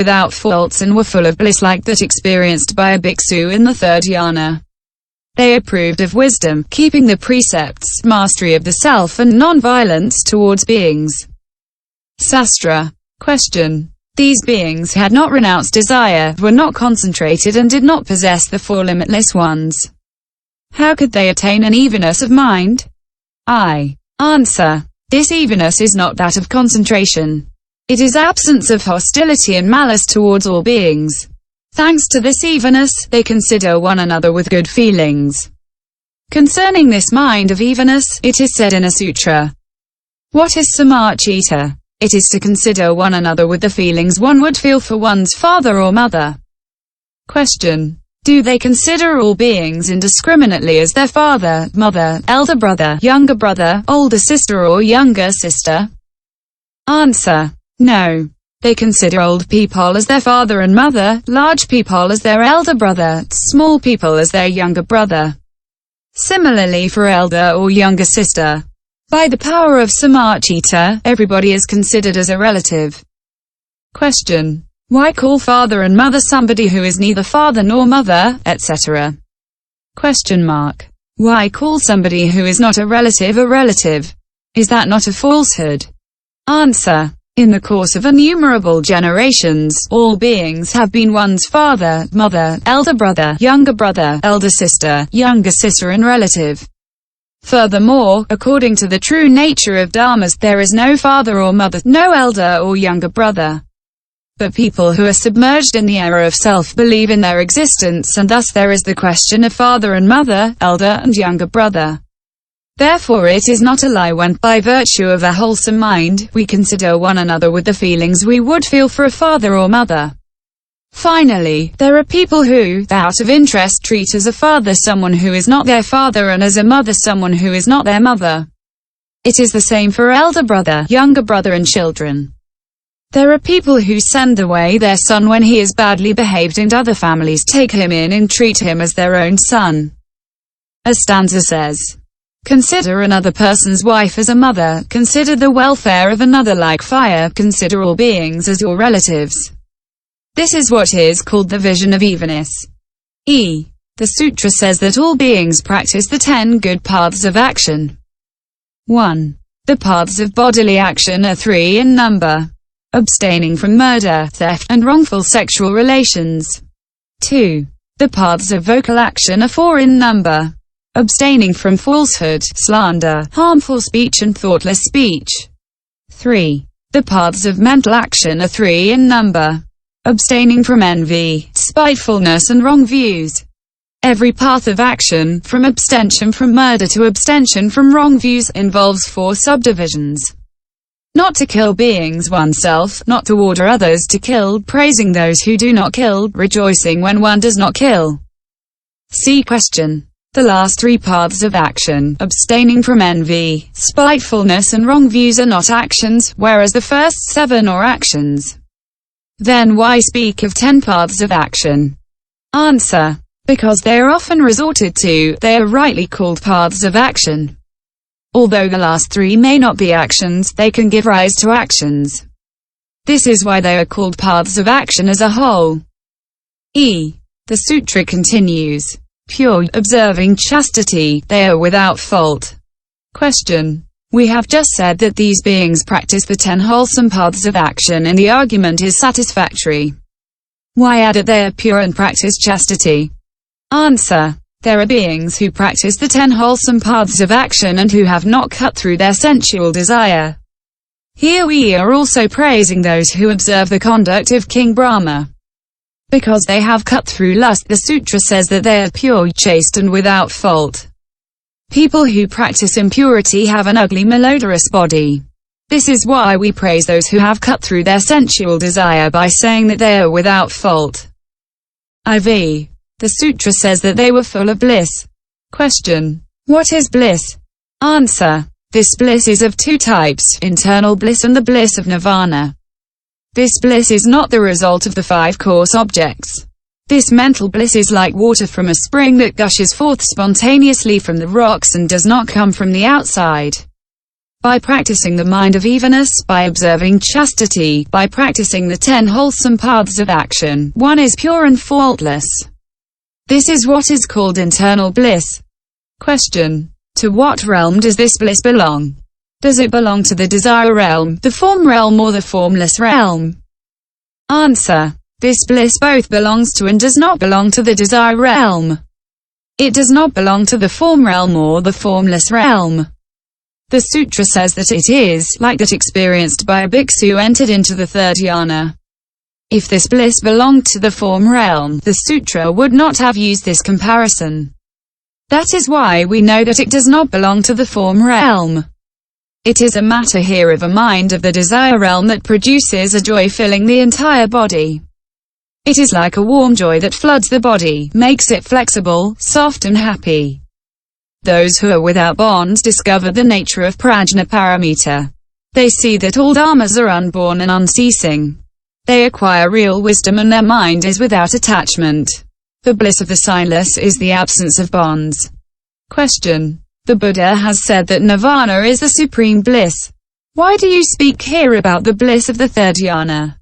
without faults and were full of bliss like that experienced by a bhiksu in the third dhyana. They approved of wisdom, keeping the precepts, mastery of the self and non-violence towards beings. Sastra. Question. These beings had not renounced desire, were not concentrated and did not possess the four limitless ones. How could they attain an evenness of mind? I. Answer. This evenness is not that of concentration. It is absence of hostility and malice towards all beings. Thanks to this evenness, they consider one another with good feelings. Concerning this mind of evenness, it is said in a sutra. What is samarchita? It is to consider one another with the feelings one would feel for one's father or mother. Question. Do they consider all beings indiscriminately as their father, mother, elder brother, older sister or younger sister? Answer. No. They consider old people as their father and mother, large people as their elder brother, small people as their younger brother. Similarly for elder or younger sister. By the power of samarchita, everybody is considered as a relative. Question. Why call father and mother somebody who is neither father nor mother, etc.? Question mark. Why call somebody who is not a relative a relative? Is that not a falsehood? Answer. In the course of innumerable generations, all beings have been one's father, mother, elder brother, elder sister, younger sister and relative. Furthermore, according to the true nature of dharmas, there is no father or mother, no elder or younger brother. But people who are submerged in the error of self believe in their existence, and thus there is the question of father and mother, elder and younger brother. Therefore it is not a lie when, by virtue of a wholesome mind, we consider one another with the feelings we would feel for a father or mother. Finally, there are people who, out of interest, treat as a father someone who is not their father and as a mother someone who is not their mother. It is the same for elder brother, younger brother and children. There are people who send away their son when he is badly behaved and other families take him in and treat him as their own son. A stanza says, consider another person's wife as a mother, consider the welfare of another like fire, consider all beings as your relatives. This is what is called the vision of evenness. The Sutra says that all beings practice the 10 good paths of action. 1. The paths of bodily action are 3 in number. Abstaining from murder, theft, and wrongful sexual relations. 2. The paths of vocal action are 4 in number. Abstaining from falsehood, slander, harmful speech and thoughtless speech. 3. The paths of mental action are 3 in number. Abstaining from envy, spitefulness and wrong views. Every path of action, from abstention from murder to abstention from wrong views, involves 4 subdivisions. Not to kill beings oneself, not to order others to kill, praising those who do not kill, rejoicing when one does not kill. See question. The last 3 paths of action, abstaining from envy, spitefulness and wrong views, are not actions, whereas the first 7 are actions. Then why speak of 10 paths of action? Answer. Because they are often resorted to, they are rightly called paths of action. Although the last 3 may not be actions, they can give rise to actions. This is why they are called paths of action as a whole. The sutra continues. Pure, observing chastity, they are without fault. Question. We have just said that these beings practice the 10 wholesome paths of action and the argument is satisfactory. Why add that they are pure and practice chastity? Answer. There are beings who practice the 10 wholesome paths of action and who have not cut through their sensual desire. Here we are also praising those who observe the conduct of King Brahma. Because they have cut through lust, the sutra says that they are pure, chaste and without fault. People who practice impurity have an ugly malodorous body. This is why we praise those who have cut through their sensual desire by saying that they are without fault. The sutra says that they were full of bliss. Question. What is bliss? Answer. This bliss is of 2 types, internal bliss and the bliss of nirvana. This bliss is not the result of the 5 coarse objects. This mental bliss is like water from a spring that gushes forth spontaneously from the rocks and does not come from the outside. by practicing the mind of evenness, by observing chastity, by practicing the 10 wholesome paths of action, one is pure and faultless. This is what is called internal bliss. Question. To what realm does this bliss belong? Does it belong to the desire realm, the form realm, or the formless realm? Answer. This bliss both belongs to and does not belong to the desire realm. It does not belong to the form realm or the formless realm. The Sutra says that it is like that experienced by a bhiksu entered into the third dhyana. If this bliss belonged to the form realm, the Sutra would not have used this comparison. That is why we know that it does not belong to the form realm. It is a matter here of a mind of the desire realm that produces a joy filling the entire body. It is like a warm joy that floods the body, makes it flexible, soft and happy. Those who are without bonds discover the nature of prajnaparamita. They see that all dharmas are unborn and unceasing. They acquire real wisdom and their mind is without attachment. The bliss of the signless is the absence of bonds. Question. The Buddha has said that nirvana is the supreme bliss. Why do you speak here about the bliss of the third dhyana?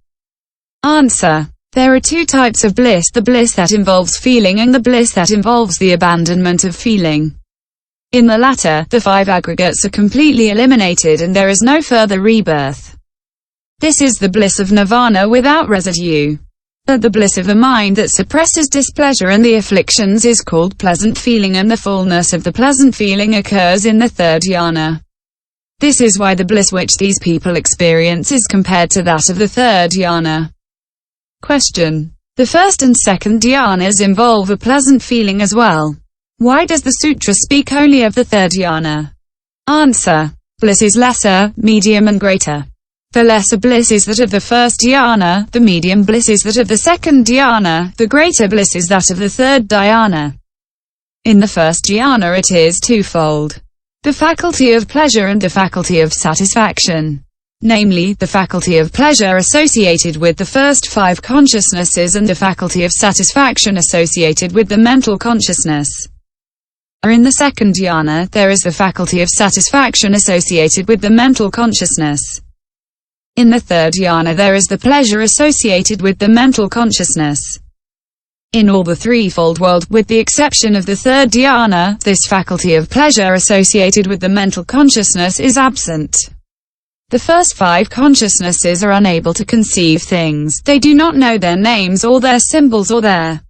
Answer. There are two types of bliss, the bliss that involves feeling and the bliss that involves the abandonment of feeling. In the latter, the 5 aggregates are completely eliminated and there is no further rebirth. This is the bliss of nirvana without residue. But the bliss of a mind that suppresses displeasure and the afflictions is called pleasant feeling, and the fullness of the pleasant feeling occurs in the third dhyana. This is why the bliss which these people experience is compared to that of the third dhyana. Question. The first and second dhyanas involve a pleasant feeling as well. Why does the sutra speak only of the third dhyana? Answer. Bliss is lesser, medium and greater. The lesser bliss is that of the first dhyana, the medium bliss is that of the second dhyana, the greater bliss is that of the third dhyana. In the first dhyana it is twofold. The faculty of pleasure and the faculty of satisfaction. Namely, the faculty of pleasure associated with the first 5 consciousnesses and the faculty of satisfaction associated with the mental consciousness. In the second dhyana, there is the faculty of satisfaction associated with the mental consciousness. In the third dhyana there is the pleasure associated with the mental consciousness. In all the threefold world, with the exception of the third dhyana, this faculty of pleasure associated with the mental consciousness is absent. The first 5 consciousnesses are unable to conceive things, they do not know their names or their symbols or their